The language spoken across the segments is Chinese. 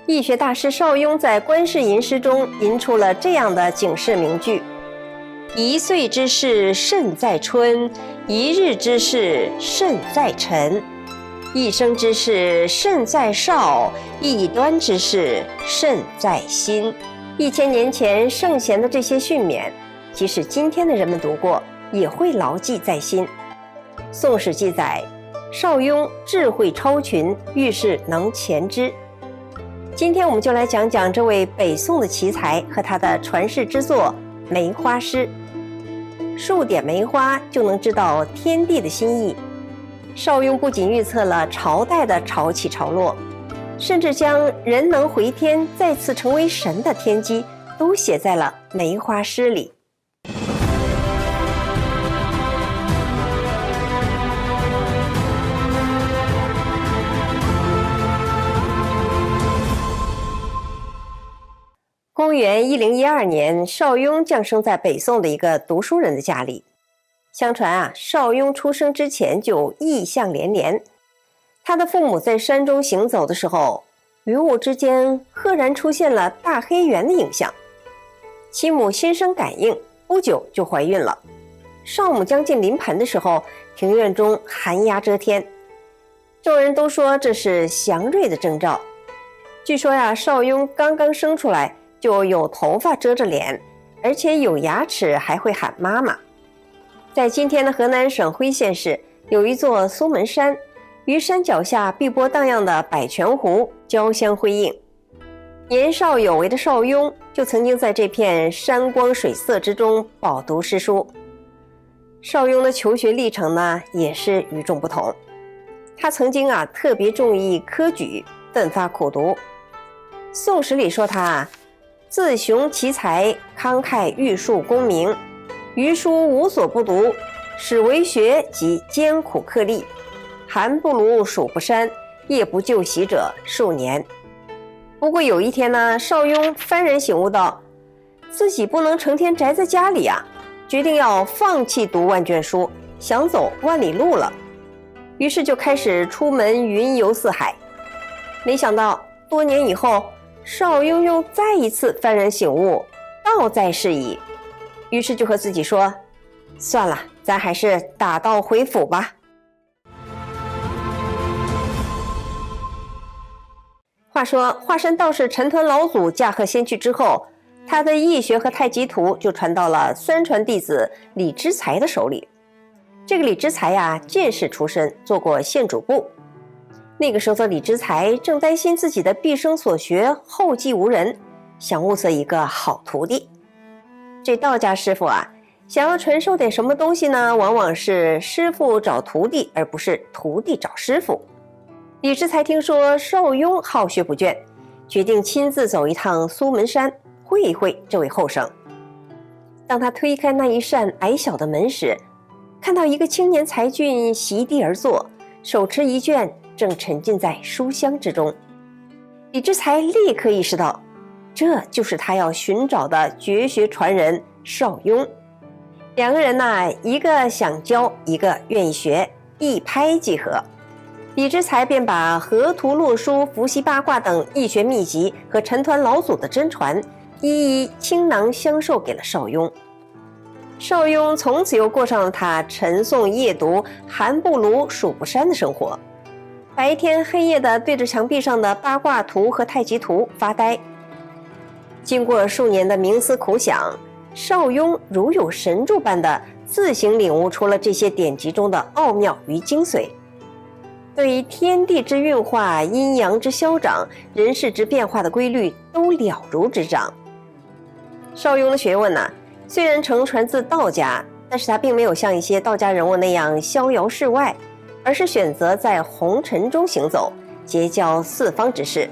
易学大师邵雍在《观世吟诗》中吟出了这样的警世名句：一岁之事甚在春，一日之事甚在晨，一生之事甚在少，一端之事甚在心。1000年前圣贤的这些训勉，即使今天的人们读过，也会牢记在心。宋史记载，邵雍智慧超群，遇事能前知。今天我们就来讲讲这位北宋的奇才和他的传世之作《梅花诗》。数点梅花就能知道天地的心意。邵雍不仅预测了朝代的潮起潮落，甚至将人能回天再次成为神的天机都写在了梅花诗里。公元1012年，邵雍降生在北宋的一个读书人的家里。相传邵雍出生之前就异象连连。他的父母在山中行走的时候，云雾之间赫然出现了大黑猿的影像。其母心生感应，不久就怀孕了。少母将近临盆的时候，庭院中寒鸦遮天，众人都说这是祥瑞的征兆。据说邵雍刚刚生出来就有头发遮着脸，而且有牙齿，还会喊妈妈。在今天的河南省辉县市，有一座苏门山，于山脚下碧波荡漾的百泉湖交相辉映。年少有为的邵雍就曾经在这片山光水色之中饱读诗书。邵雍的求学历程呢，也是与众不同。他曾经特别重意科举，奋发苦读。宋史里说他自雄奇才，慷慨玉树功名，余书无所不读，始为学及艰苦克力，寒不卢，暑不山，夜不就习者数年。不过有一天呢，邵雍幡然醒悟到自己不能成天宅在家里决定要放弃读万卷书，想走万里路了。于是就开始出门云游四海。没想到多年以后，邵雍又再一次幡然醒悟，道在是矣。于是就和自己说，算了，咱还是打道回府吧。话说华山道士陈抟老祖驾鹤仙去之后，他的易学和太极图就传到了三传弟子李之才的手里。这个李之才进士出身，做过县主簿。那个时候的李之才正担心自己的毕生所学后继无人，想物色一个好徒弟。这道家师傅想要传授点什么东西呢，往往是师傅找徒弟，而不是徒弟找师傅。李之才听说邵雍好学不倦，决定亲自走一趟苏门山，会一会这位后生。当他推开那一扇矮小的门时，看到一个青年才俊席地而坐，手持一卷，正沉浸在书香之中。李之才立刻意识到，这就是他要寻找的绝学传人邵雍。两个人一个想教，一个愿意学，一拍即合。李之才便把河图洛书、伏羲八卦等易学秘籍和陈抟老祖的真传一一倾囊相授给了邵雍。邵雍从此又过上了他晨诵夜读、寒不卢、暑不山的生活，白天黑夜的对着墙壁上的八卦图和太极图发呆。经过数年的冥思苦想，邵雍如有神助般的自行领悟出了这些典籍中的奥妙与精髓，对于天地之运化、阴阳之消长、人事之变化的规律都了如指掌。邵雍的学问虽然承传自道家，但是他并没有像一些道家人物那样逍遥世外，而是选择在红尘中行走，结交四方之士。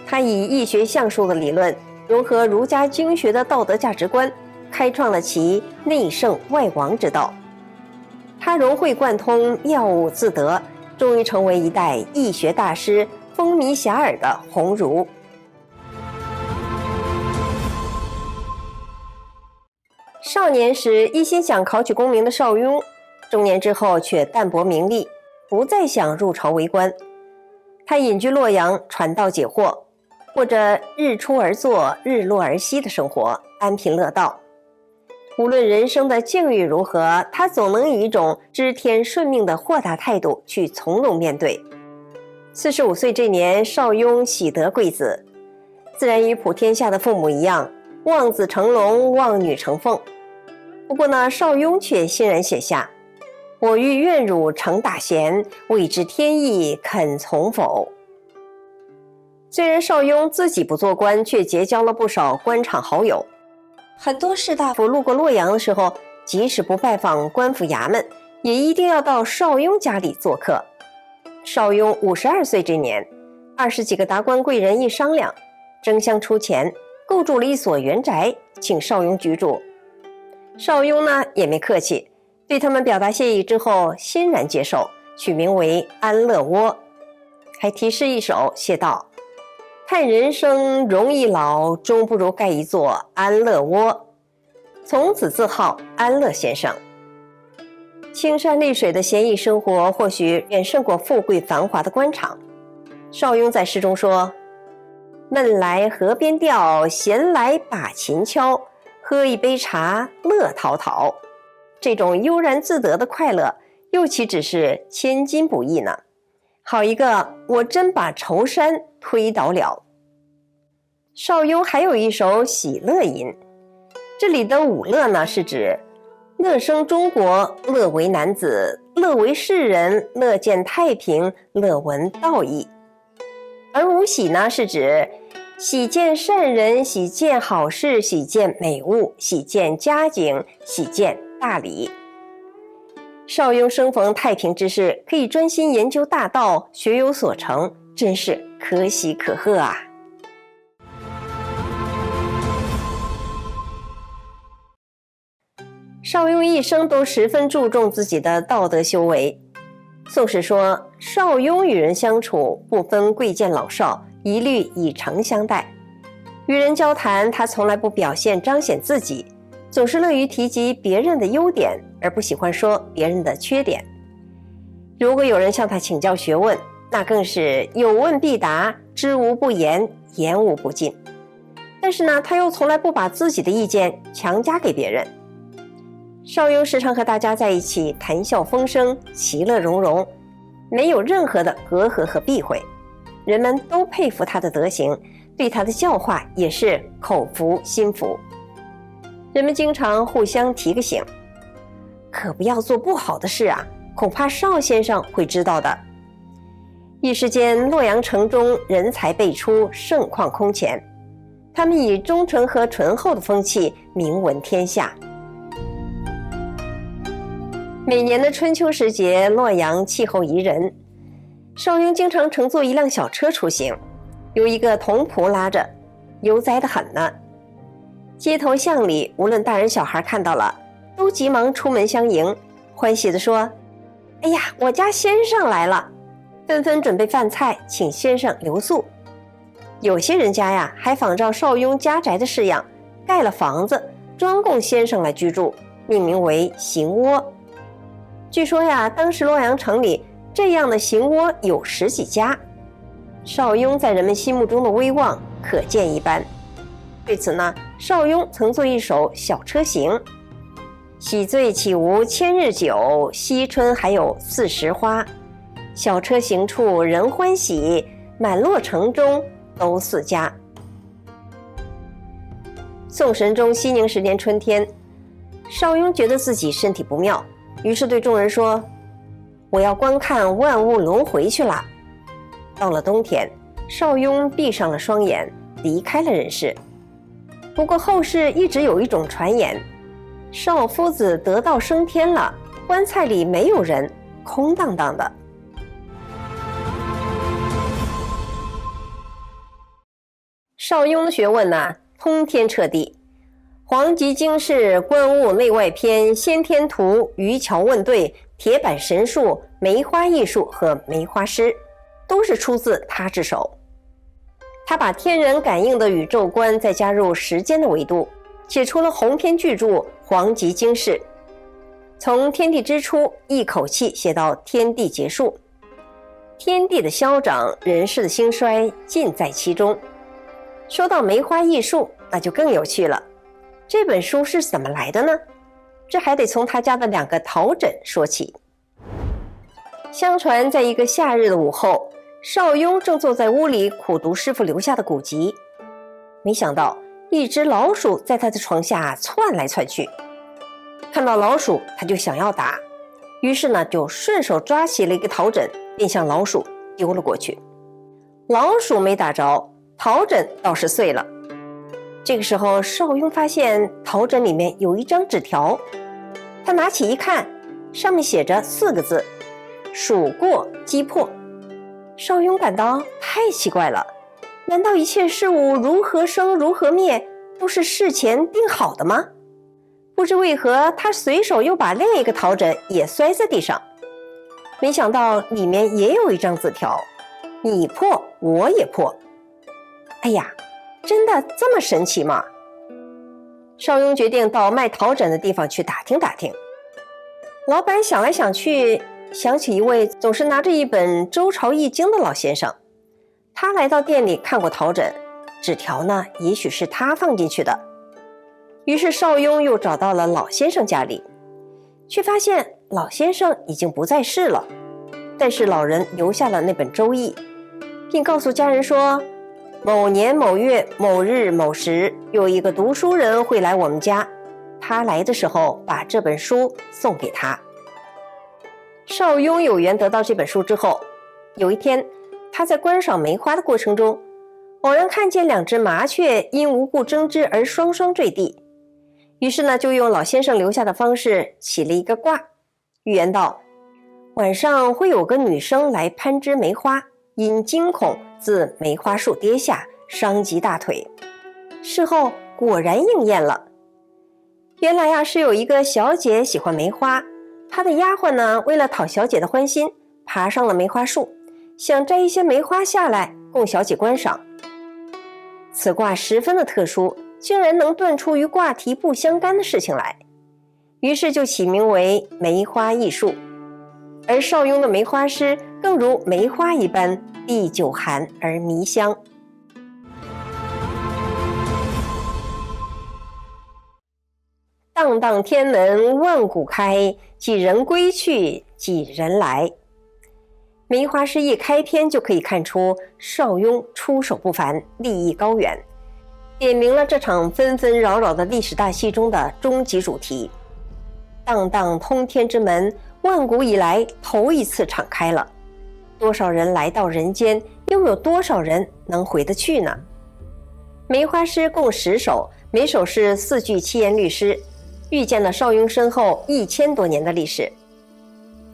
他以易学相术的理论融合儒家经学的道德价值观，开创了其内圣外王之道。他融会贯通，妙悟自得，终于成为一代易学大师，风靡遐迩的鸿儒。少年时一心想考取功名的邵雍，中年之后却淡泊名利，不再想入朝为官。他隐居洛阳，传道解惑。过着日出而作，日落而息的生活，安贫乐道。无论人生的境遇如何，他总能以一种知天顺命的豁达态度去从容面对。45岁这年，邵雍喜得贵子，自然与普天下的父母一样，望子成龙，望女成凤。不过呢，邵雍却欣然写下：我欲愿汝成大贤，未知天意肯从否。虽然邵雍自己不做官，却结交了不少官场好友。很多士大夫路过洛阳的时候，即使不拜访官府衙门，也一定要到邵雍家里做客。邵雍52岁这年，20几个达官贵人一商量，争相出钱构筑了一所园宅，请邵雍居住。邵雍呢也没客气，对他们表达谢意之后，欣然接受，取名为安乐窝，还题诗一首，写道：叹人生容易老，终不如盖一座安乐窝。从此自号安乐先生。青山绿水的闲逸生活，或许远胜过富贵繁华的官场。邵雍在诗中说：闷来河边钓，闲来把琴敲，喝一杯茶，乐陶陶。这种悠然自得的快乐，又岂只是千金不易呢？好一个我真把愁山推倒了。邵雍还有一首喜乐吟，这里的五乐呢，是指乐生中国，乐为男子，乐为世人，乐见太平，乐闻道义。而五喜呢，是指喜见善人，喜见好事，喜见美物，喜见佳景，喜见大礼。邵雍生逢太平之世，可以专心研究大道，学有所成，真是可喜可贺啊！邵雍一生都十分注重自己的道德修为。宋史说，邵雍与人相处，不分贵贱老少，一律以诚相待。与人交谈，他从来不表现彰显自己，总是乐于提及别人的优点，而不喜欢说别人的缺点。如果有人向他请教学问，那更是有问必答，知无不言，言无不尽。但是呢，他又从来不把自己的意见强加给别人。邵雍时常和大家在一起谈笑风生，其乐融融，没有任何的隔阂和避讳，人们都佩服他的德行，对他的教化也是口服心服。人们经常互相提个醒，可不要做不好的事啊，恐怕邵先生会知道的。一时间，洛阳城中人才辈出，盛况空前，他们以忠诚和醇厚的风气名闻天下。每年的春秋时节，洛阳气候宜人，邵雍经常乘坐一辆小车出行，由一个童仆拉着，悠哉得很呢。街头巷里，无论大人小孩看到了，都急忙出门相迎，欢喜地说：哎呀，我家先生来了，纷纷准备饭菜，请先生留宿。有些人家呀，还仿照邵雍家宅的式样，盖了房子，专供先生来居住，命名为行窝。据说呀，当时洛阳城里这样的行窝有10几家，邵雍在人们心目中的威望可见一斑。对此呢，邵雍曾作一首小车行：喜醉岂无千日酒，惜春还有40花。小车行处人欢喜，满洛城中都似家。宋神宗熙宁10年春天，邵雍觉得自己身体不妙，于是对众人说：我要观看万物轮回去了。到了冬天，邵雍闭上了双眼，离开了人世。不过后世一直有一种传言，邵夫子得道升天了，棺材里没有人，空荡荡的。邵雍的学问呢，通天彻地，黄极经世、观物内外篇、先天图、渔樵问对、铁板神术、梅花艺术和梅花诗，都是出自他之手。他把天人感应的宇宙观再加入时间的维度，写出了鸿篇巨著《黄极经世》，从天地之初一口气写到天地结束，天地的消长，人世的兴衰尽在其中。说到梅花易数，那就更有趣了。这本书是怎么来的呢？这还得从他家的2个陶枕说起。相传在一个夏日的午后，邵雍正坐在屋里苦读师傅留下的古籍，没想到一只老鼠在他的床下窜来窜去。看到老鼠，他就想要打，于是呢就顺手抓起了一个陶枕，便向老鼠丢了过去。老鼠没打着，陶枕倒是碎了。这个时候，邵雍发现陶枕里面有一张纸条，他拿起一看，上面写着4个字：数过击破。邵雍感到太奇怪了，难道一切事物如何生如何灭都是事前定好的吗？不知为何，他随手又把另一个陶枕也摔在地上，没想到里面也有一张字条：你破我也破。哎呀，真的这么神奇吗？邵雍决定到卖陶枕的地方去打听打听。老板想来想去，想起一位总是拿着一本周朝易经的老先生，他来到店里看过陶枕，纸条呢，也许是他放进去的。于是邵雍又找到了老先生家里，却发现老先生已经不在世了，但是老人留下了那本周易，并告诉家人说，某年某月某日某时，有一个读书人会来我们家，他来的时候把这本书送给他。邵雍有缘得到这本书之后，有一天他在观赏梅花的过程中，偶然看见2只麻雀因无故争执而双双坠地，于是呢就用老先生留下的方式起了一个卦，预言道，晚上会有个女生来攀枝梅花，因惊恐自梅花树跌下，伤及大腿。事后果然应验了。原来是有一个小姐喜欢梅花，她的丫鬟呢为了讨小姐的欢心，爬上了梅花树，想摘一些梅花下来供小姐观赏。此卦十分的特殊，竟然能断出与卦题不相干的事情来，于是就起名为梅花易数。而邵雍的梅花诗更如梅花一般，历久寒而弥香。荡荡天门万古开，几人归去几人来。梅花诗一开篇就可以看出邵雍出手不凡，立意高远，点明了这场纷纷扰扰的历史大戏中的终极主题。荡荡通天之门，万古以来头一次敞开了，多少人来到人间，又有多少人能回得去呢？梅花诗共10首，每首是4句7言律诗，预见了邵雍身后1000多年的历史。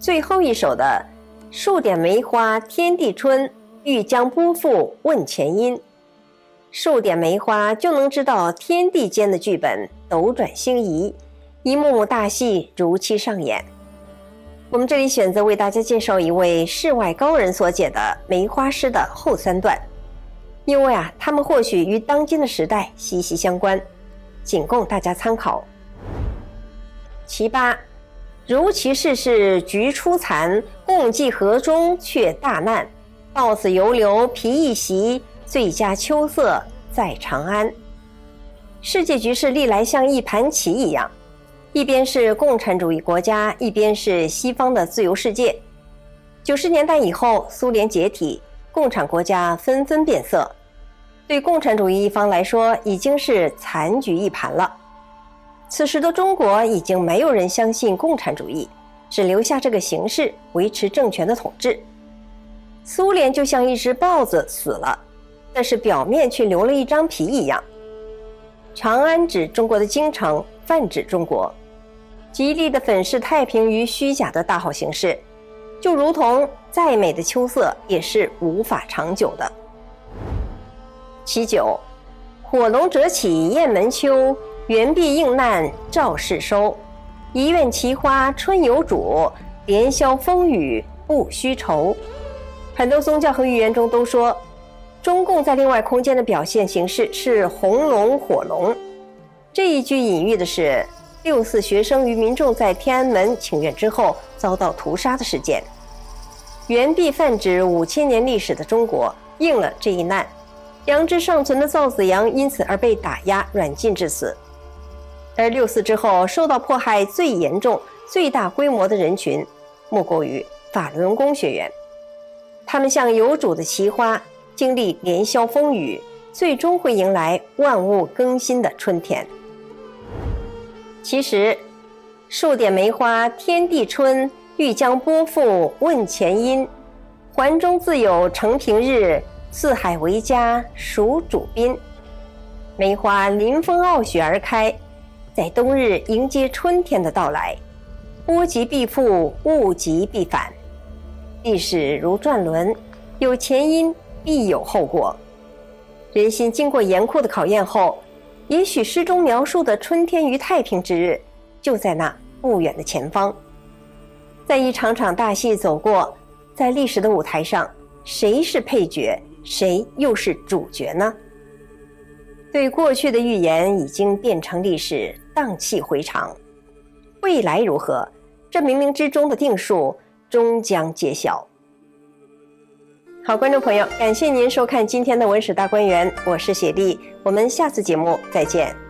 最后一首的数点梅花天地春，欲将波复问前因。数点梅花就能知道天地间的剧本斗转星移，一幕幕大戏如期上演。我们这里选择为大家介绍一位世外高人所解的梅花诗的后3段，因为他们或许与当今的时代息息相关，仅供大家参考。其8，如其世事菊初残，共济河中却大难。到此犹留皮一袭，最佳秋色在长安。世界局势历来像一盘棋一样，一边是共产主义国家，一边是西方的自由世界。90年代以后，苏联解体，共产国家纷纷变色，对共产主义一方来说已经是残局一盘了。此时的中国已经没有人相信共产主义，只留下这个形式维持政权的统治。苏联就像一只豹子死了，但是表面却留了一张皮一样。长安指中国的京城，泛指中国，极力的粉饰太平于虚假的大好形势，就如同再美的秋色也是无法长久的。其9，火龙折起雁门秋，猿壁应难赵氏收。一院奇花春有主，连宵风雨不须愁。很多宗教和寓言中都说，中共在另外空间的表现形式是红龙火龙。这一句隐喻的是6·4学生与民众在天安门请愿之后遭到屠杀的事件。猿壁泛指5000年历史的中国应了这一难，杨志尚存的赵子阳因此而被打压软禁致死。而六四之后受到迫害最严重、最大规模的人群，莫过于法轮功学员。他们像有主的奇花，经历连宵风雨，最终会迎来万物更新的春天。其实，数点梅花天地春，欲将波复问前因。环中自有承平日，四海为家属主宾。梅花临风傲雪而开，在冬日迎接春天的到来。物极必复，物极必反。历史如转轮，有前因必有后果。人心经过严酷的考验后，也许诗中描述的春天与太平之日就在那不远的前方。在一场场大戏走过，在历史的舞台上，谁是配角，谁又是主角呢？对过去的预言已经变成历史，荡气回肠。未来如何，这冥冥之中的定数终将揭晓。好，观众朋友，感谢您收看今天的文史大观园，我是雪莉，我们下次节目再见。